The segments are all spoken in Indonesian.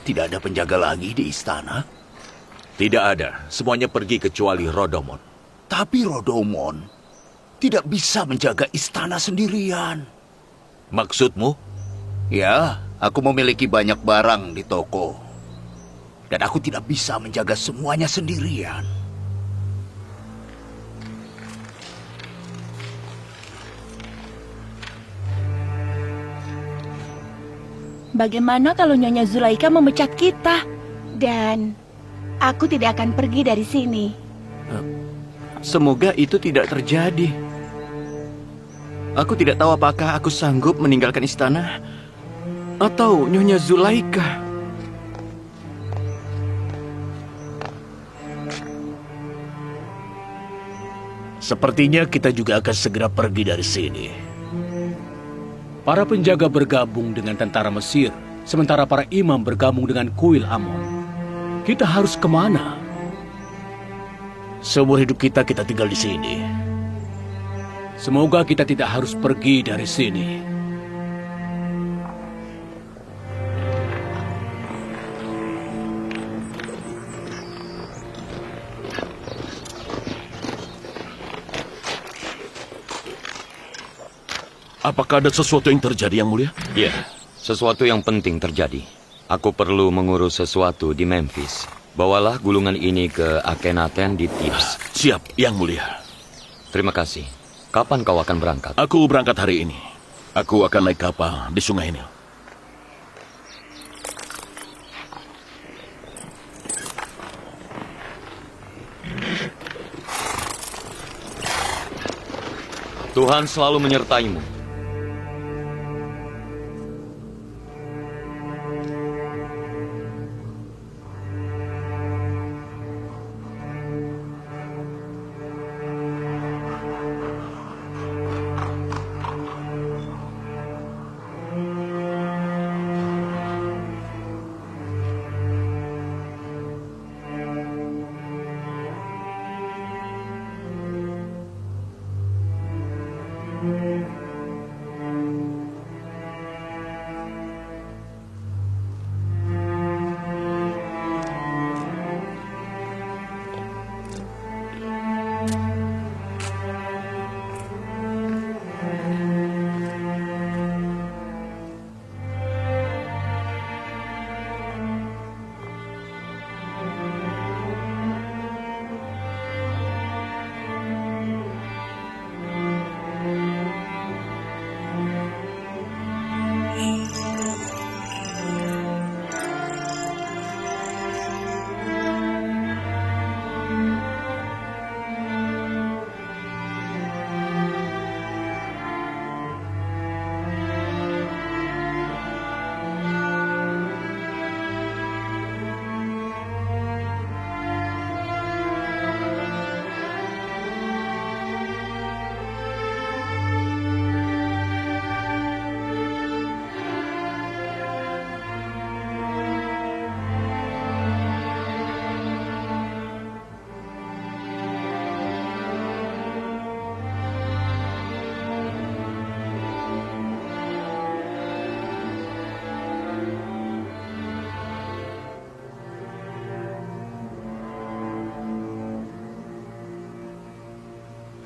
Tidak ada penjaga lagi di istana? Tidak ada. Semuanya pergi kecuali Rodomon. Tapi Rodomon tidak bisa menjaga istana sendirian. Maksudmu? Ya, aku memiliki banyak barang di toko. Dan aku tidak bisa menjaga semuanya sendirian. Bagaimana kalau Nyonya Zulaika memecat kita? Dan aku tidak akan pergi dari sini. Semoga itu tidak terjadi. Aku tidak tahu apakah aku sanggup meninggalkan istana atau Nyonya Zulaika. Sepertinya kita juga akan segera pergi dari sini. Para penjaga bergabung dengan tentara Mesir, sementara para imam bergabung dengan kuil Amon. Kita harus kemana? Seumur hidup kita tinggal di sini. Semoga kita tidak harus pergi dari sini. Apakah ada sesuatu yang terjadi, Yang Mulia? Ya, sesuatu yang penting terjadi. Aku perlu mengurus sesuatu di Memphis. Bawalah gulungan ini ke Akhenaten di Thebes. Siap, Yang Mulia. Terima kasih. Kapan kau akan berangkat? Aku berangkat hari ini. Aku akan naik kapal di Sungai Nil. Tuhan selalu menyertaimu.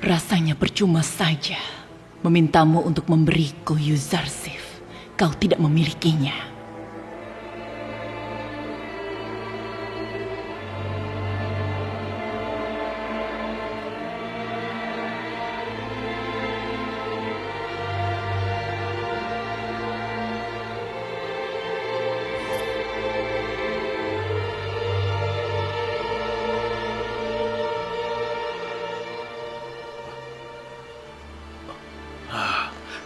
Rasanya percuma saja. memintamu untuk memberiku Yuzarsif. Kau tidak memilikinya.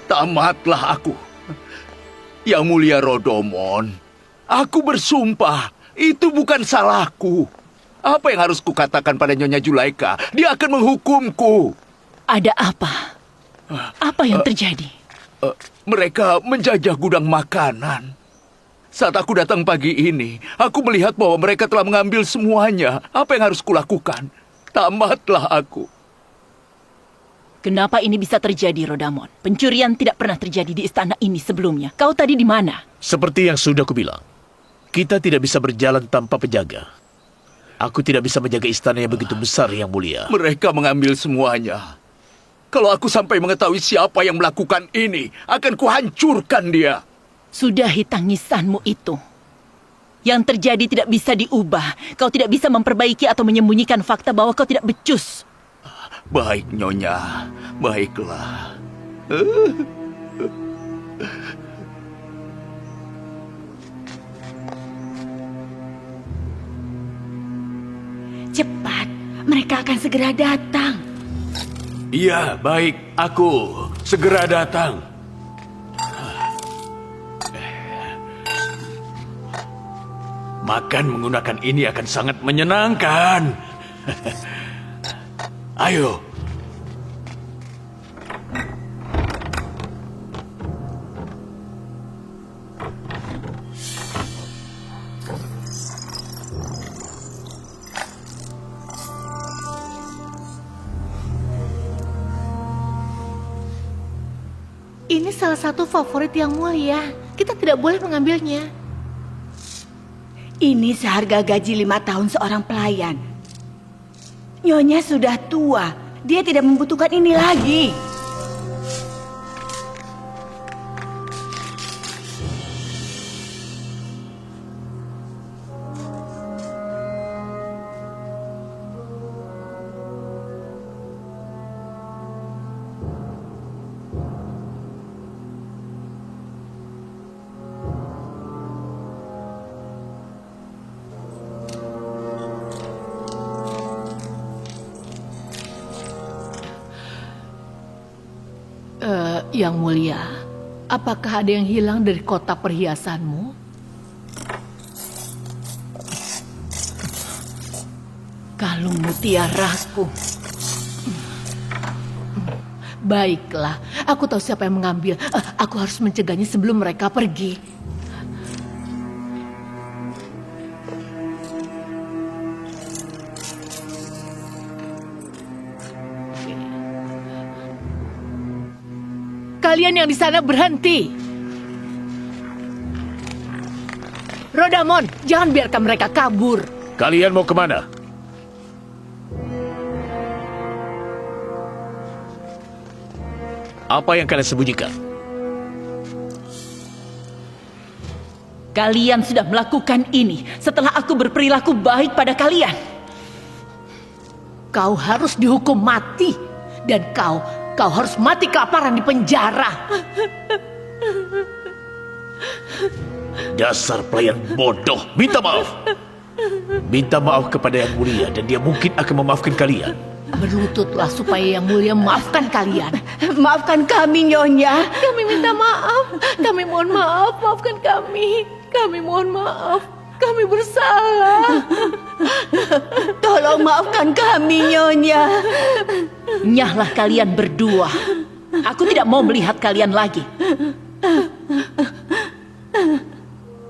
Tamatlah aku. Yang mulia Rodomon, aku bersumpah, itu bukan salahku. Apa yang harus kukatakan pada Nyonya Zulaika? Dia akan menghukumku. Ada apa? Apa yang terjadi? Mereka menjajah gudang makanan. Saat aku datang pagi ini, aku melihat bahwa mereka telah mengambil semuanya. Apa yang harus kulakukan? Tamatlah aku. Kenapa ini bisa terjadi, Rodamon? Pencurian tidak pernah terjadi di istana ini sebelumnya. Kau tadi di mana? Seperti yang sudah kubilang, kita tidak bisa berjalan tanpa penjaga. Aku tidak bisa menjaga istana yang begitu besar, Yang Mulia. Mereka mengambil semuanya. Kalau aku sampai mengetahui siapa yang melakukan ini, akan kuhancurkan dia. Sudahi tangisanmu itu. Yang terjadi tidak bisa diubah. Kau tidak bisa memperbaiki atau menyembunyikan fakta bahwa kau tidak becus. Baik, Nyonya. Baiklah. Cepat, mereka akan segera datang. Iya, baik. Aku segera datang. Makan menggunakan ini akan sangat menyenangkan. Ayo. Ini salah satu favorit Yang Mulia. Kita tidak boleh mengambilnya. Ini seharga gaji 5 tahun seorang pelayan. Nyonya sudah tua. Dia tidak membutuhkan ini lagi. Yang Mulia, apakah ada yang hilang dari kotak perhiasanmu? Kalung mutiaraku. Baiklah, aku tahu siapa yang mengambil. Aku harus mencegahnya sebelum mereka pergi. Kalian yang di sana berhenti. Rodamon, jangan biarkan mereka kabur. Kalian mau kemana? Apa yang kalian sembunyikan? Kalian sudah melakukan ini setelah aku berperilaku baik pada kalian. Kau harus dihukum mati. Dan kau harus mati kelaparan di penjara. Dasar pelayan bodoh. Minta maaf. Minta maaf kepada Yang Mulia dan dia mungkin akan memaafkan kalian. Berlututlah supaya Yang Mulia memaafkan kalian. Maafkan kami, Nyonya. Kami minta maaf. Kami mohon maaf. Maafkan kami. Kami mohon maaf. Kami bersalah. Tolong maafkan kami, Nyonya. Nyahlah kalian berdua. Aku tidak mau melihat kalian lagi.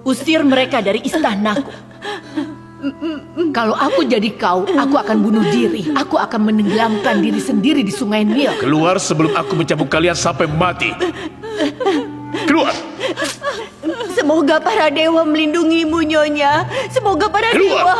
Usir mereka dari istanaku. Kalau aku jadi kau, aku akan bunuh diri. Aku akan menenggelamkan diri sendiri di Sungai Nil. Keluar sebelum aku mencambuk kalian sampai mati. Keluar. Semoga para dewa melindungimu, Nyonya. Semoga para Keluar. dewa.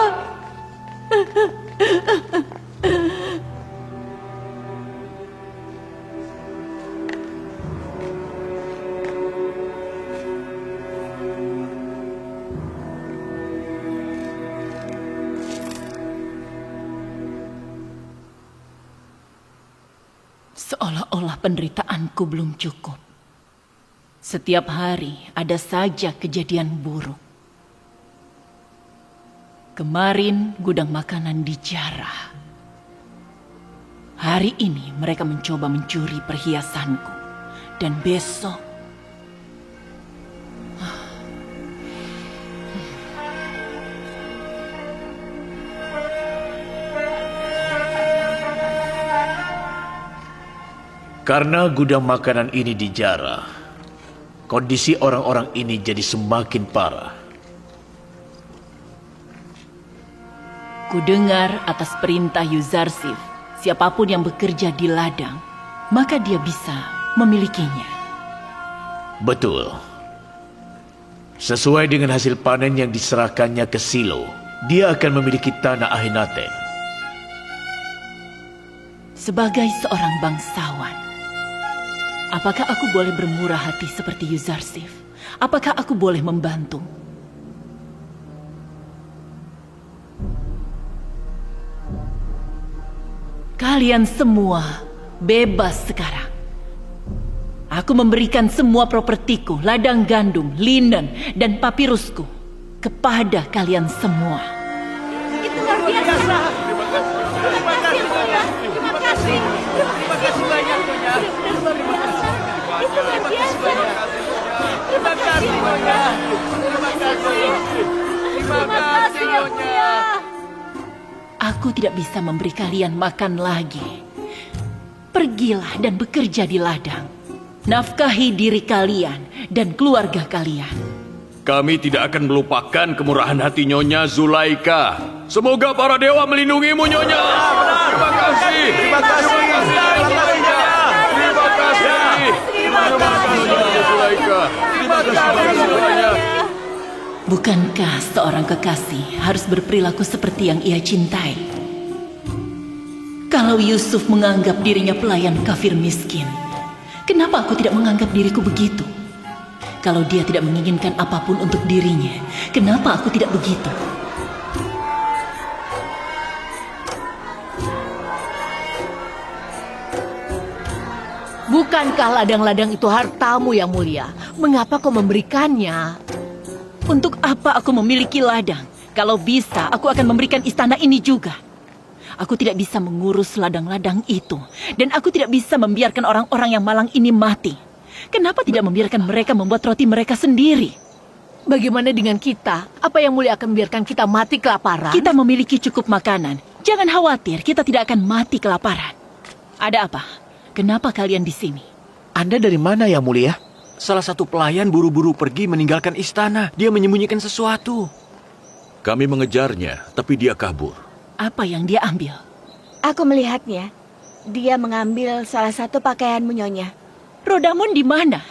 Seolah-olah penderitaanku belum cukup. Setiap hari ada saja kejadian buruk. Kemarin gudang makanan dijarah. Hari ini mereka mencoba mencuri perhiasanku. Dan besok... Karena gudang makanan ini dijarah, kondisi orang-orang ini jadi semakin parah. Kudengar atas perintah Yuzarsif, siapapun yang bekerja di ladang, maka dia bisa memilikinya. Betul. Sesuai dengan hasil panen yang diserahkannya ke Silo, dia akan memiliki tanah Ahinaten. Sebagai seorang bangsawan, apakah aku boleh bermurah hati seperti Yuzarsif? Apakah aku boleh membantu? Kalian semua bebas sekarang. Aku memberikan semua propertiku, ladang gandum, linen, dan papirusku kepada kalian semua. Itu luar biasa. Terima kasih, Nyonya. Terima kasih. Terima kasih banyak, Nyonya. Luar biasa. Itu luar biasa. Terima kasih, Nyonya. Terima kasih. Terima kasih, Nyonya. Aku tidak bisa memberi kalian makan lagi. Pergilah dan bekerja di ladang. Nafkahi diri kalian dan keluarga kalian. Kami tidak akan melupakan kemurahan hati Nyonya Zulaika. Semoga para dewa melindungimu, Nyonya. Terima kasih. Terima kasih. Terima kasih. Terima kasih, Nyonya Zulaika. Terima kasih banyak. Bukankah seorang kekasih harus berperilaku seperti yang ia cintai? Kalau Yusuf menganggap dirinya pelayan kafir miskin, kenapa aku tidak menganggap diriku begitu? Kalau dia tidak menginginkan apapun untuk dirinya, kenapa aku tidak begitu? Bukankah ladang-ladang itu hartamu yang mulia? Mengapa kau memberikannya? Untuk apa aku memiliki ladang? Kalau bisa, aku akan memberikan istana ini juga. Aku tidak bisa mengurus ladang-ladang itu. Dan aku tidak bisa membiarkan orang-orang yang malang ini mati. Kenapa tidak membiarkan mereka membuat roti mereka sendiri? Bagaimana dengan kita? Apa yang mulia akan membiarkan kita mati kelaparan? Kita memiliki cukup makanan. Jangan khawatir, kita tidak akan mati kelaparan. Ada apa? Kenapa kalian di sini? Anda dari mana, Yang Mulia? Salah satu pelayan buru-buru pergi meninggalkan istana. Dia menyembunyikan sesuatu. Kami mengejarnya, tapi dia kabur. Apa yang dia ambil? Aku melihatnya. Dia mengambil salah satu pakaianmu, Nyonya. Rodamon di mana?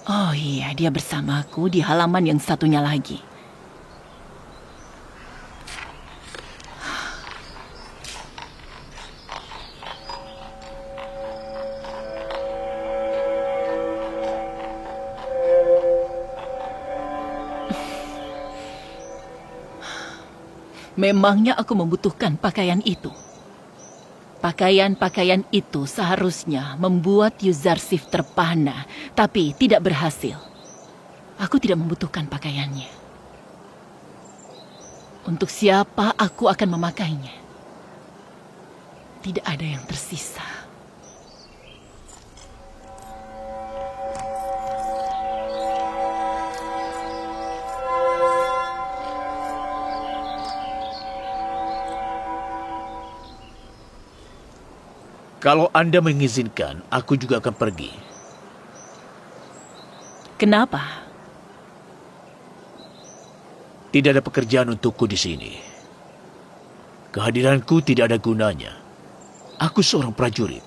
Oh iya, dia bersamaku di halaman yang satunya lagi. Memangnya aku membutuhkan pakaian itu? Pakaian-pakaian itu seharusnya membuat Yuzarsif terpana, tapi tidak berhasil. Aku tidak membutuhkan pakaiannya. Untuk siapa aku akan memakainya? Tidak ada yang tersisa. Kalau Anda mengizinkan, aku juga akan pergi. Kenapa? Tidak ada pekerjaan untukku di sini. Kehadiranku tidak ada gunanya. Aku seorang prajurit.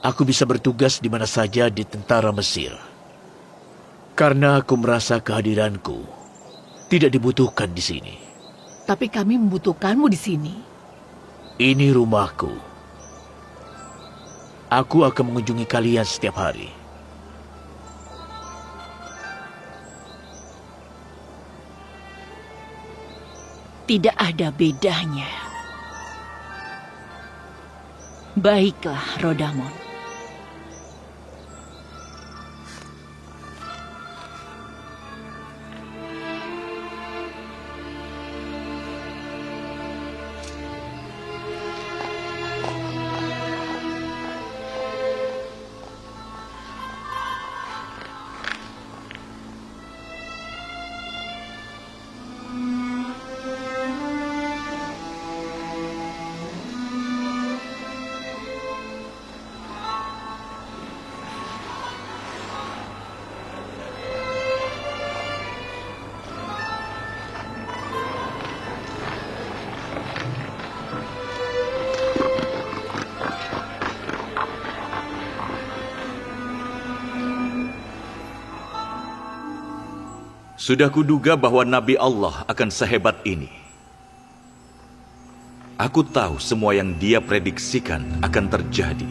Aku bisa bertugas di mana saja di tentara Mesir. Karena aku merasa kehadiranku tidak dibutuhkan di sini. Tapi kami membutuhkanmu di sini. Ini rumahku. Aku akan mengunjungi kalian setiap hari. Tidak ada bedanya. Baiklah, Rodamon. Sudah kuduga bahwa Nabi Allah akan sehebat ini. Aku tahu semua yang dia prediksikan akan terjadi.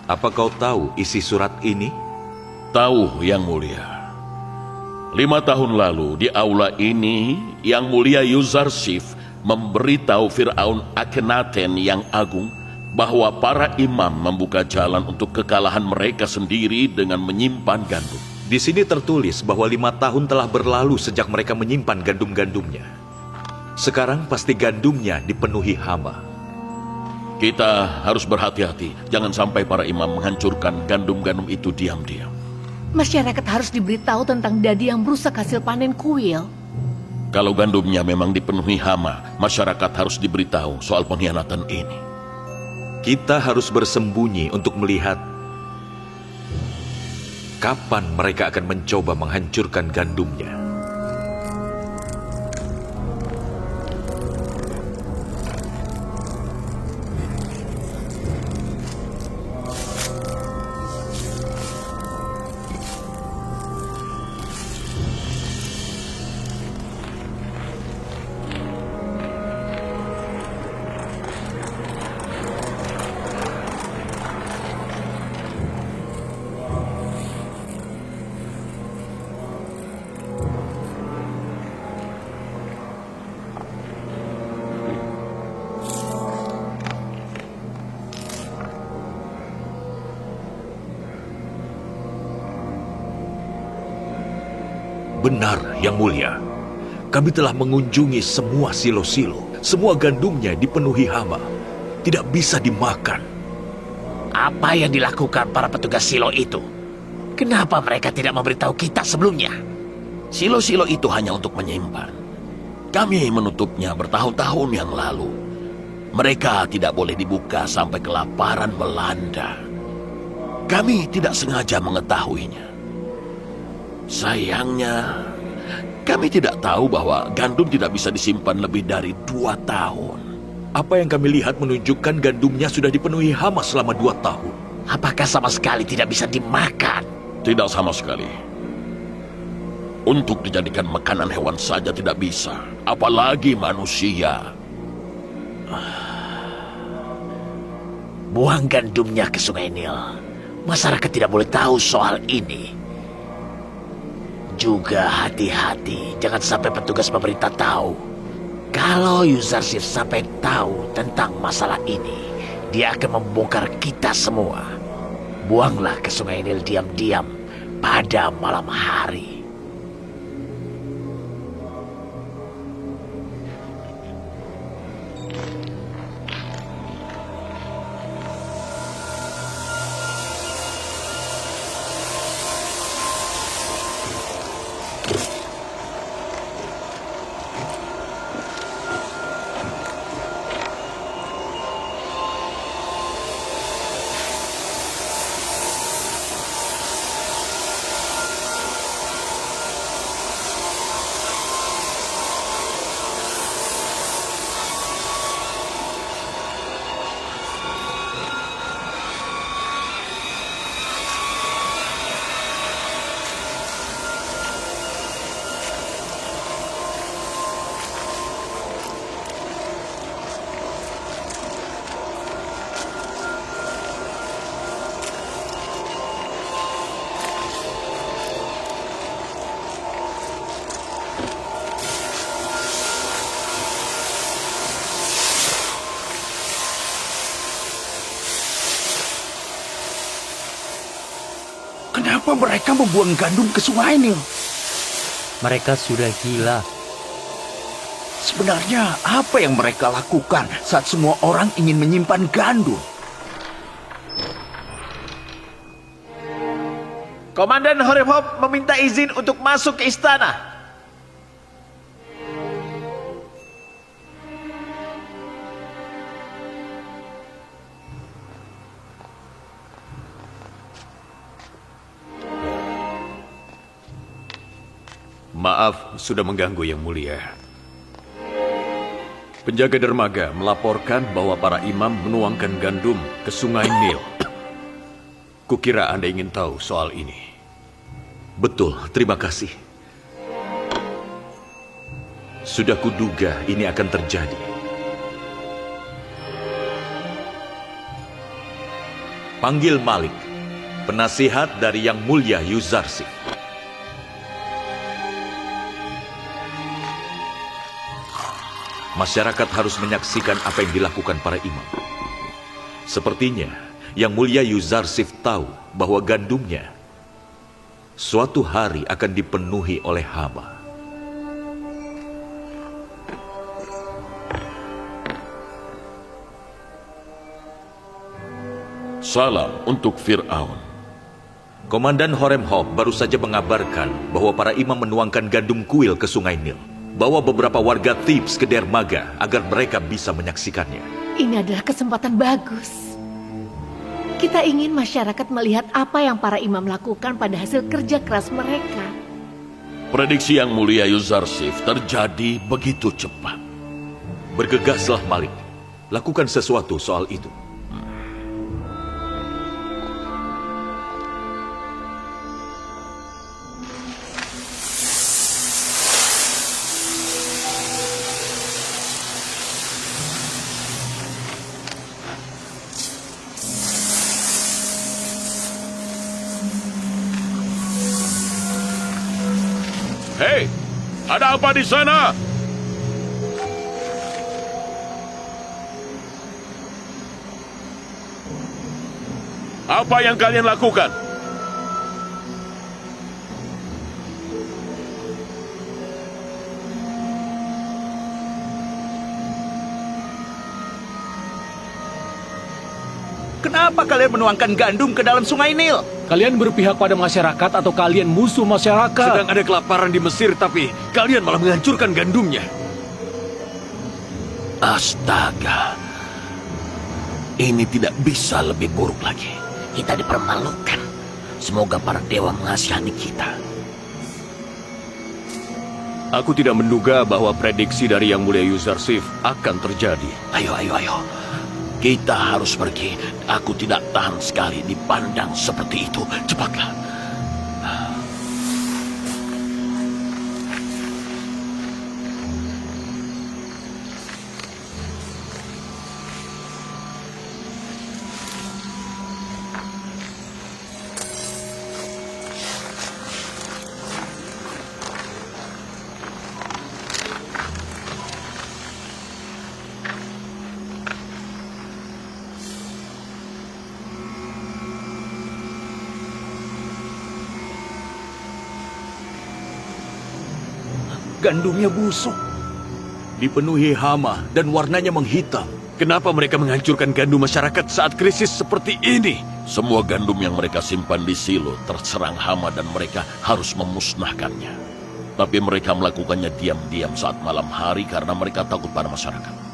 Apa kau tahu isi surat ini? Tahu, Yang Mulia. 5 tahun lalu di aula ini, Yang Mulia Yuzarsif memberitahu Fir'aun Akhenaten yang agung bahwa para imam membuka jalan untuk kekalahan mereka sendiri dengan menyimpan gandum. Di sini tertulis bahwa 5 tahun telah berlalu sejak mereka menyimpan gandum-gandumnya. Sekarang pasti gandumnya dipenuhi hama. Kita harus berhati-hati, jangan sampai para imam menghancurkan gandum-gandum itu diam-diam. Masyarakat harus diberitahu tentang dadi yang merusak hasil panen kuil. Kalau gandumnya memang dipenuhi hama, masyarakat harus diberitahu soal pengkhianatan ini. Kita harus bersembunyi untuk melihat kapan mereka akan mencoba menghancurkan gandumnya. Benar, Yang Mulia. Kami telah mengunjungi semua silo-silo. Semua gandumnya dipenuhi hama. Tidak bisa dimakan. Apa yang dilakukan para petugas silo itu? Kenapa mereka tidak memberitahu kita sebelumnya? Silo-silo itu hanya untuk menyimpan. Kami menutupnya bertahun-tahun yang lalu. Mereka tidak boleh dibuka sampai kelaparan melanda. Kami tidak sengaja mengetahuinya. Sayangnya, kami tidak tahu bahwa gandum tidak bisa disimpan lebih dari 2 tahun. Apa yang kami lihat menunjukkan gandumnya sudah dipenuhi hama selama 2 tahun. Apakah sama sekali tidak bisa dimakan? Tidak sama sekali. Untuk dijadikan makanan hewan saja tidak bisa, apalagi manusia. Buang gandumnya ke Sungai Nil. Masyarakat tidak boleh tahu soal ini. Juga hati-hati, jangan sampai petugas pemerintah tahu. Kalau Yuzarsif sampai tahu tentang masalah ini, dia akan membongkar kita semua. Buanglah ke Sungai Nil diam-diam pada malam hari. Kenapa mereka membuang gandum ke sungai Nil? Mereka sudah gila. Sebenarnya apa yang mereka lakukan saat semua orang ingin menyimpan gandum? Komandan Horemheb meminta izin untuk masuk ke istana. Maaf sudah mengganggu Yang Mulia. Penjaga dermaga melaporkan bahwa para imam menuangkan gandum ke sungai Nil. Kukira Anda ingin tahu soal ini. Betul, terima kasih. Sudah kuduga ini akan terjadi. Panggil Malik, penasihat dari Yang Mulia Yuzarsif. Masyarakat harus menyaksikan apa yang dilakukan para imam. Sepertinya Yang Mulia Yuzarsif tahu bahwa gandumnya suatu hari akan dipenuhi oleh hama. Salam untuk Fir'aun. Komandan Horemheb baru saja mengabarkan bahwa para imam menuangkan gandum kuil ke sungai Nil. Bawa beberapa warga Thebes ke dermaga agar mereka bisa menyaksikannya. Ini adalah kesempatan bagus. Kita ingin masyarakat melihat apa yang para imam lakukan pada hasil kerja keras mereka. Prediksi Yang Mulia Yuzarsif terjadi begitu cepat. Bergegaslah Malik. Lakukan sesuatu soal itu. Hei, ada apa di sana? Apa yang kalian lakukan? Kenapa kalian menuangkan gandum ke dalam sungai Nil? Kalian berpihak pada masyarakat atau kalian musuh masyarakat? Sedang ada kelaparan di Mesir, tapi kalian malah menghancurkan gandumnya. Astaga. Ini tidak bisa lebih buruk lagi. Kita dipermalukan. Semoga para dewa mengasihani kita. Aku tidak menduga bahwa prediksi dari Yang Mulia Yuzarsif akan terjadi. Ayo. Kita harus pergi. Aku tidak tahan sekali dipandang seperti itu. Cepatlah. Gandumnya busuk. Dipenuhi hama dan warnanya menghitam. Kenapa mereka menghancurkan gandum masyarakat saat krisis seperti ini? Semua gandum yang mereka simpan di silo terserang hama dan mereka harus memusnahkannya. Tapi mereka melakukannya diam-diam saat malam hari karena mereka takut pada masyarakat.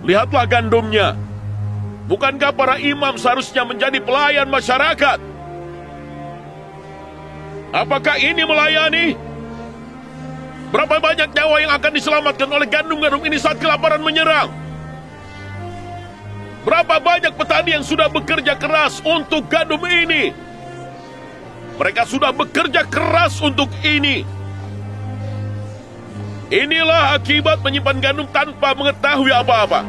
Lihatlah gandumnya. Bukankah para imam seharusnya menjadi pelayan masyarakat? Apakah ini melayani? Berapa banyak nyawa yang akan diselamatkan oleh gandum-gandum ini saat kelaparan menyerang? Berapa banyak petani yang sudah bekerja keras untuk gandum ini? Mereka sudah bekerja keras untuk ini. Inilah akibat menyimpan gandum tanpa mengetahui apa-apa.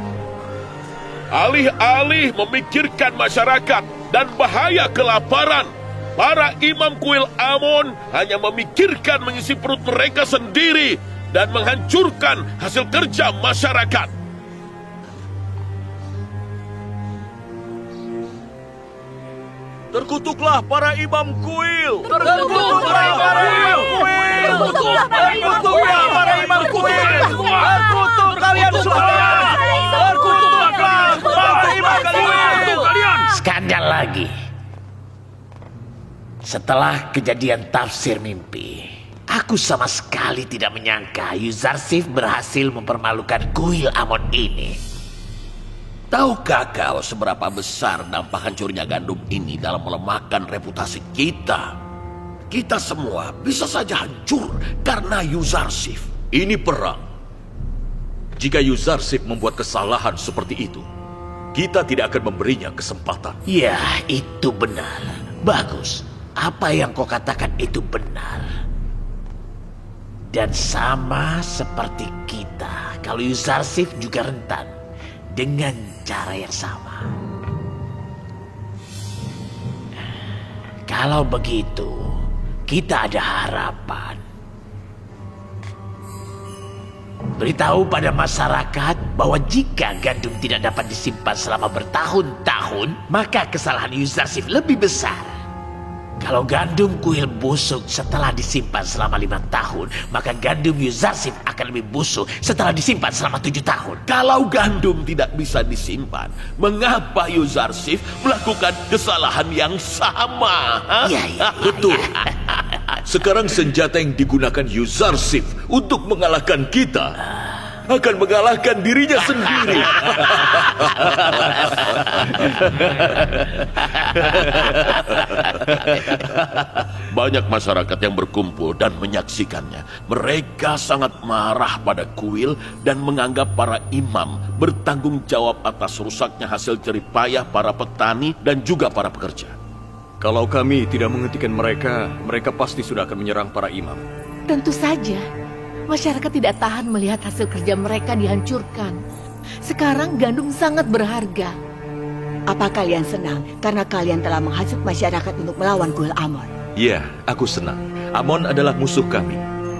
Alih-alih memikirkan masyarakat dan bahaya kelaparan, para imam kuil Amon hanya memikirkan mengisi perut mereka sendiri dan menghancurkan hasil kerja masyarakat. Terkutuklah para imam kuil. Terkutuklah para imam kuil. Terkutuklah para imam kuil. Para imam kuil. Terkutuk kalian semua. Terkutuklah para imam kuil. Skandal lagi. Setelah kejadian tafsir mimpi, aku sama sekali tidak menyangka Yuzarsif berhasil mempermalukan kuil Amon ini. Tahukah kau seberapa besar dampak hancurnya gandum ini dalam melemahkan reputasi kita? Kita semua bisa saja hancur karena Yuzarsif. Ini perang. Jika Yuzarsif membuat kesalahan seperti itu, kita tidak akan memberinya kesempatan. Ya, itu benar. Bagus. Apa yang kau katakan itu benar. Dan sama seperti kita, kalau Yuzarsif juga rentan dengan cara yang sama. Kalau begitu, kita ada harapan. Beritahu pada masyarakat bahwa jika gandum tidak dapat disimpan selama bertahun-tahun, maka kesalahan Yuzarsif lebih besar. Kalau gandum kuil busuk setelah disimpan selama 5 tahun, maka gandum Yuzarsif akan lebih busuk setelah disimpan selama 7 tahun. Kalau gandum tidak bisa disimpan, mengapa Yuzarsif melakukan kesalahan yang sama? Iya. Betul. Sekarang senjata yang digunakan Yuzarsif untuk mengalahkan kita akan mengalahkan dirinya sendiri. Banyak masyarakat yang berkumpul dan menyaksikannya. Mereka sangat marah pada kuil dan menganggap para imam bertanggung jawab atas rusaknya hasil jerih payah para petani dan juga para pekerja. Kalau kami tidak menghentikan mereka, mereka pasti sudah akan menyerang para imam. Tentu saja. Masyarakat tidak tahan melihat hasil kerja mereka dihancurkan. Sekarang gandum sangat berharga. Apa kalian senang karena kalian telah menghasut masyarakat untuk melawan kuil Amon? Ya, aku senang. Amon adalah musuh kami.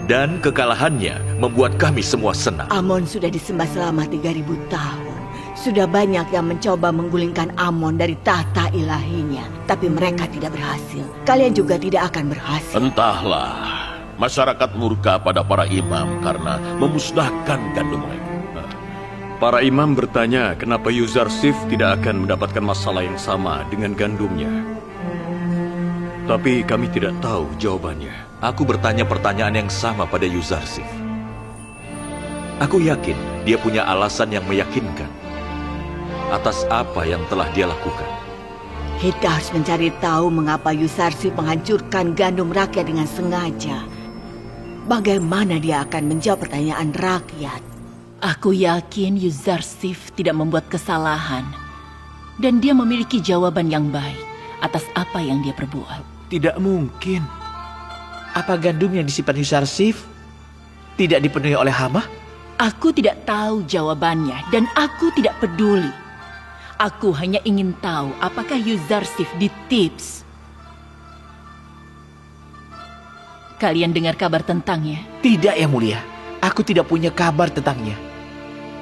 Dan kekalahannya membuat kami semua senang. Amon sudah disembah selama 3000 tahun. Sudah banyak yang mencoba menggulingkan Amon dari tahta ilahinya. Tapi mereka tidak berhasil. Kalian juga tidak akan berhasil. Entahlah. Masyarakat murka pada para imam karena memusnahkan gandum mereka. Para imam bertanya kenapa Yuzarsif tidak akan mendapatkan masalah yang sama dengan gandumnya. Tapi kami tidak tahu jawabannya. Aku bertanya pertanyaan yang sama pada Yuzarsif. Aku yakin dia punya alasan yang meyakinkan atas apa yang telah dia lakukan. Kita harus mencari tahu mengapa Yuzarsif menghancurkan gandum rakyat dengan sengaja. Bagaimana dia akan menjawab pertanyaan rakyat? Aku yakin Yuzarsif tidak membuat kesalahan. Dan dia memiliki jawaban yang baik atas apa yang dia perbuat. Tidak mungkin. Apa gandum yang disimpan Yuzarsif tidak dipenuhi oleh hama? Aku tidak tahu jawabannya dan aku tidak peduli. Aku hanya ingin tahu apakah Yuzarsif ditips. Kalian dengar kabar tentangnya? Tidak, Yang Mulia. Aku tidak punya kabar tentangnya.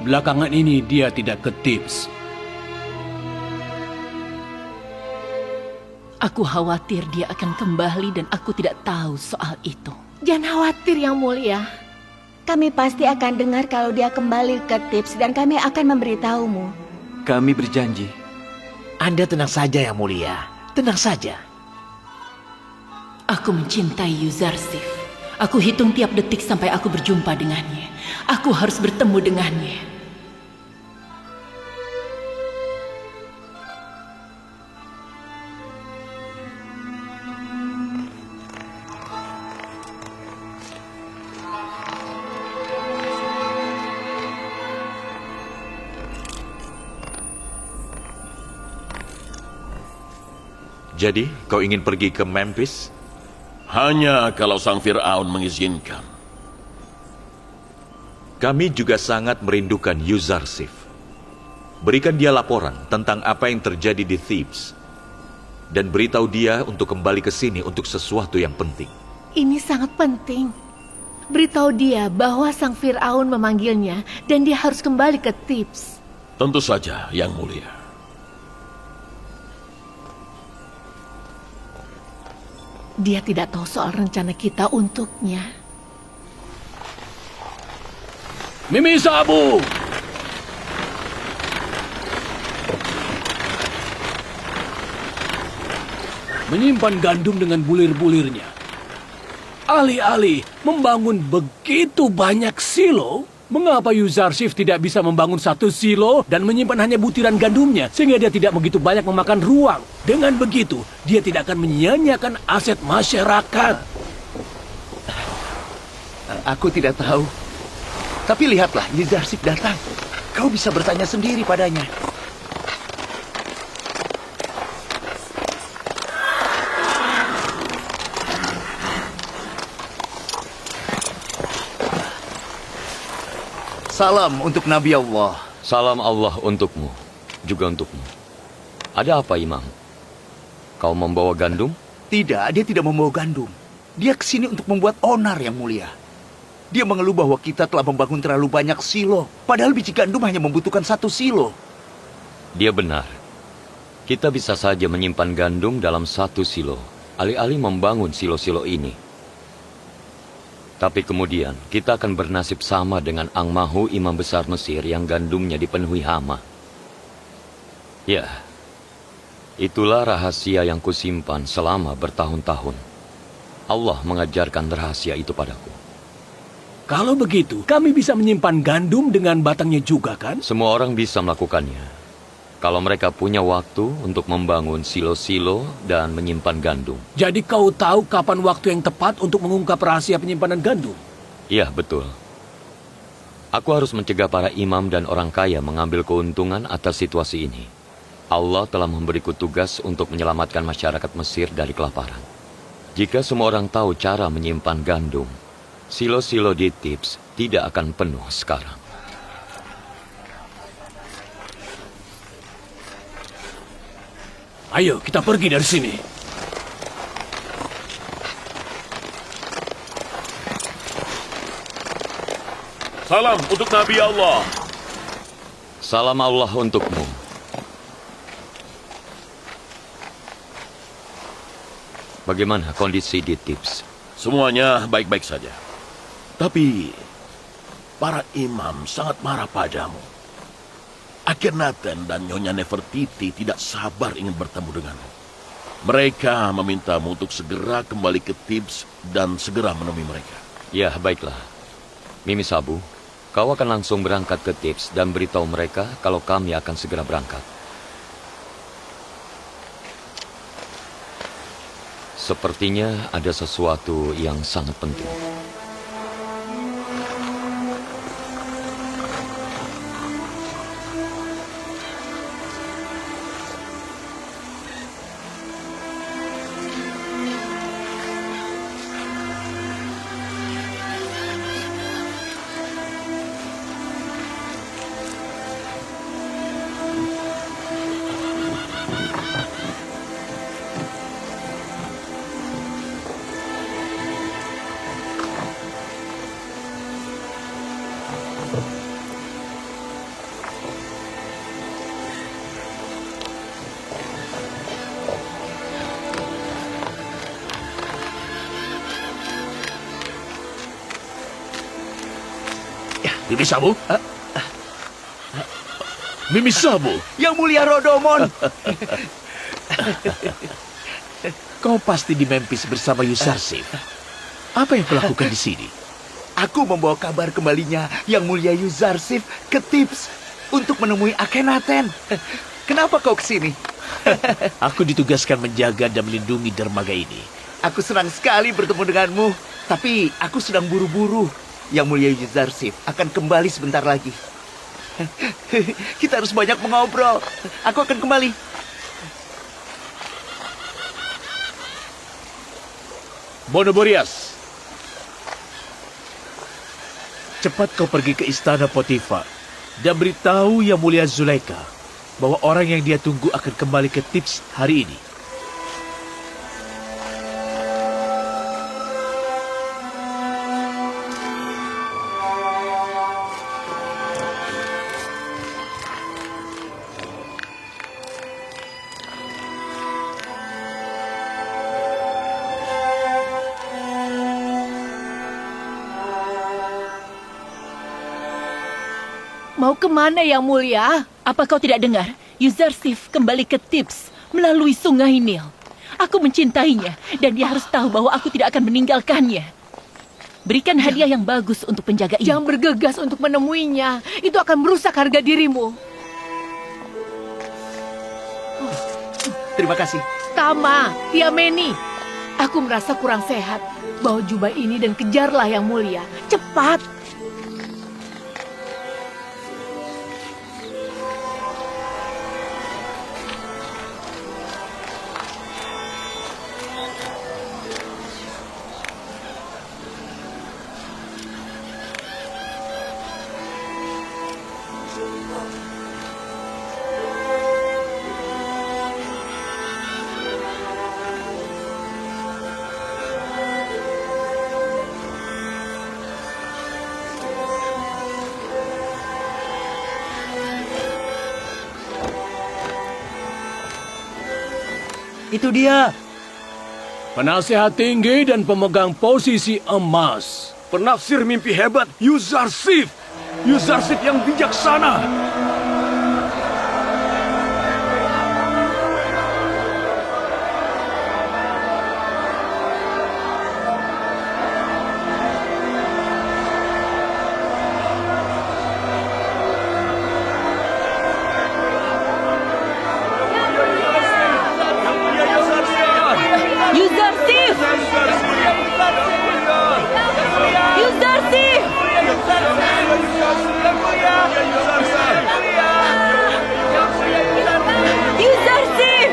Belakangan ini dia tidak ketips. Aku khawatir dia akan kembali dan aku tidak tahu soal itu. Jangan khawatir, Yang Mulia. Kami pasti akan dengar kalau dia kembali ke tips dan kami akan memberitahumu. Kami berjanji. Anda tenang saja, Yang Mulia. Tenang saja. Aku mencintai Yuzarsif. Aku hitung tiap detik sampai aku berjumpa dengannya. Aku harus bertemu dengannya. Jadi, kau ingin pergi ke Memphis? Hanya kalau sang Fir'aun mengizinkan. Kami juga sangat merindukan Yuzarsif. Berikan dia laporan tentang apa yang terjadi di Thebes. Dan beritahu dia untuk kembali ke sini untuk sesuatu yang penting. Ini sangat penting. Beritahu dia bahwa sang Fir'aun memanggilnya dan dia harus kembali ke Thebes. Tentu saja, Yang Mulia. Dia tidak tahu soal rencana kita untuknya. Mimi Sabu! Menyimpan gandum dengan bulir-bulirnya. Alih-alih membangun begitu banyak silo, mengapa Yuzarsif tidak bisa membangun satu silo dan menyimpan hanya butiran gandumnya sehingga dia tidak begitu banyak memakan ruang? Dengan begitu, dia tidak akan menyia-nyiakan aset masyarakat. Aku tidak tahu. Tapi lihatlah, Yuzarsif datang. Kau bisa bertanya sendiri padanya. Salam untuk Nabi Allah. Salam Allah untukmu, juga untukmu. Ada apa, Imam? Kau membawa gandum? Tidak, dia tidak membawa gandum. Dia kesini untuk membuat onar, Yang Mulia. Dia mengeluh bahwa kita telah membangun terlalu banyak silo. Padahal biji gandum hanya membutuhkan satu silo. Dia benar. Kita bisa saja menyimpan gandum dalam satu silo, alih-alih membangun silo-silo ini. Tapi kemudian kita akan bernasib sama dengan Angmahu, imam besar Mesir yang gandumnya dipenuhi hama. Ya, itulah rahasia yang kusimpan selama bertahun-tahun. Allah mengajarkan rahasia itu padaku. Kalau begitu, kami bisa menyimpan gandum dengan batangnya juga, kan? Semua orang bisa melakukannya. Kalau mereka punya waktu untuk membangun silo-silo dan menyimpan gandum. Jadi kau tahu kapan waktu yang tepat untuk mengungkap rahasia penyimpanan gandum? Iya, betul. Aku harus mencegah para imam dan orang kaya mengambil keuntungan atas situasi ini. Allah telah memberiku tugas untuk menyelamatkan masyarakat Mesir dari kelaparan. Jika semua orang tahu cara menyimpan gandum, silo-silo di Thebes tidak akan penuh sekarang. Ayo, kita pergi dari sini. Salam untuk Nabi Allah. Salam Allah untukmu. Bagaimana kondisi di Thebes? Semuanya baik-baik saja. Tapi para imam sangat marah padamu. Akhenaten dan Nyonya Nefertiti tidak sabar ingin bertemu denganmu. Mereka memintamu untuk segera kembali ke Thebes dan segera menemui mereka. Ya, baiklah. Mimi Sabu, kau akan langsung berangkat ke Thebes dan beritahu mereka kalau kami akan segera berangkat. Sepertinya ada sesuatu yang sangat penting. Mimi Sabu? Mimi Sabu? Yang Mulia Rodomon. Kau pasti di Memphis bersama Yuzarsif. Apa yang kau lakukan di sini? Aku membawa kabar kembalinya Yang Mulia Yuzarsif ke Thebes untuk menemui Akhenaten. Kenapa kau kesini? Aku ditugaskan menjaga dan melindungi dermaga ini. Aku senang sekali bertemu denganmu, tapi aku sedang buru-buru. Yang Mulia Yuzarsif akan kembali sebentar lagi. Kita harus banyak mengobrol. Aku akan kembali. Bonoborias, cepat kau pergi ke istana Potifar dan beritahu Yang Mulia Zulaika bahwa orang yang dia tunggu akan kembali ke Tips hari ini. Mau kemana Yang Mulia? Apa kau tidak dengar? Yuzarsif kembali ke Tips melalui sungai Nil. Aku mencintainya dan dia harus tahu bahwa aku tidak akan meninggalkannya. Berikan hadiah yang bagus untuk penjaga ini. Jangan bergegas untuk menemuinya. Itu akan merusak harga dirimu. Terima kasih. Tama, Tiameni. Aku merasa kurang sehat. Bawa jubah ini dan kejarlah Yang Mulia. Cepat. Itu dia. Penasehat tinggi dan pemegang posisi emas. Penafsir mimpi hebat, Yuzarsif. Yuzarsif yang bijaksana. Yuzarsif! Yuzarsif! Yuzarsif! Yuzarsif!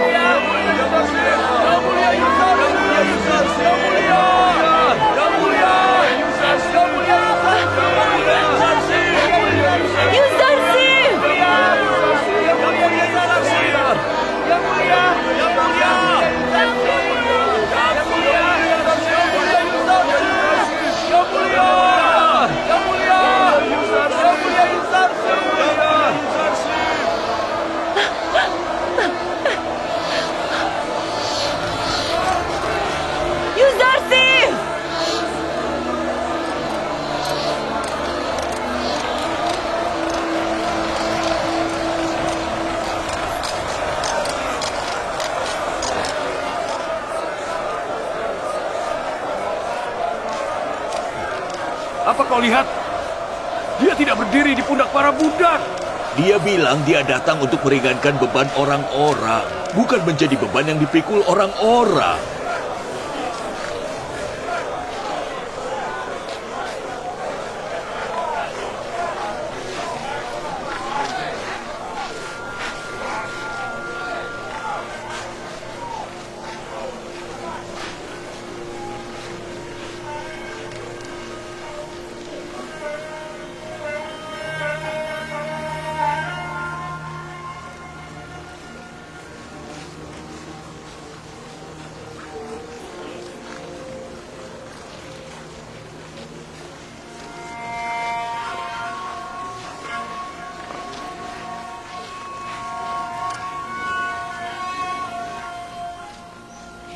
Yuzarsif! Apa kau lihat? Dia tidak berdiri di pundak para budak. Dia bilang dia datang untuk meringankan beban orang-orang, bukan menjadi beban yang dipikul orang-orang.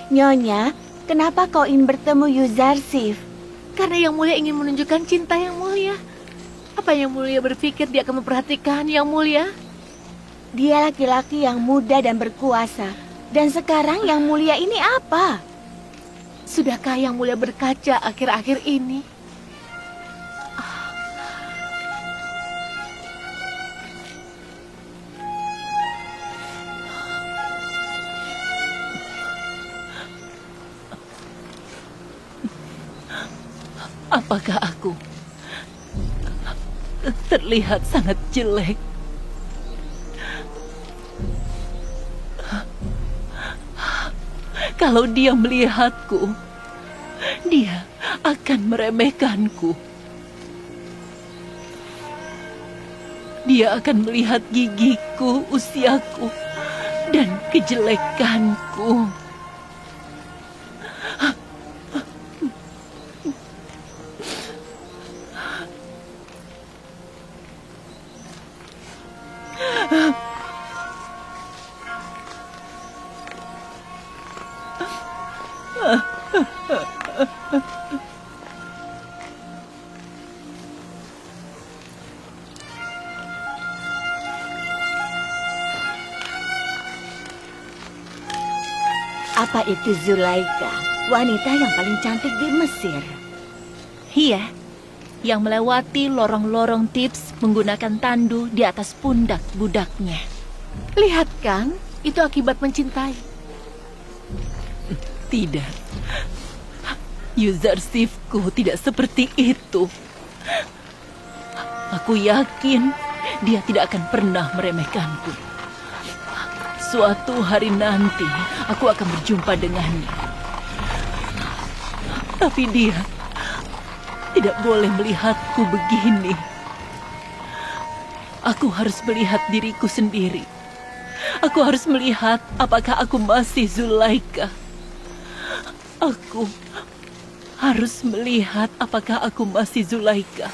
Nyonya, kenapa kau ingin bertemu Yuzarsif? Karena Yang Mulia ingin menunjukkan cinta Yang Mulia. Apa Yang Mulia berpikir dia akan memperhatikan Yang Mulia? Dia laki-laki yang muda dan berkuasa. Dan sekarang Yang Mulia ini apa? Sudahkah Yang Mulia berkaca akhir-akhir ini? Apakah aku terlihat sangat jelek? Kalau dia melihatku, dia akan meremehkanku. Dia akan melihat gigiku, usiaku, dan kejelekanku. Apa itu Zulaika, wanita yang paling cantik di Mesir? Iya, yang melewati lorong-lorong Tips menggunakan tandu di atas pundak budaknya. Lihat kan, itu akibat mencintai. Tidak. Yuzarsifku tidak seperti itu. Aku yakin dia tidak akan pernah meremehkanku. Suatu hari nanti aku akan berjumpa dengannya. Tapi dia tidak boleh melihatku begini. Aku harus melihat diriku sendiri. Aku harus melihat apakah aku masih Zulaika. Aku harus melihat apakah aku masih Zulaika.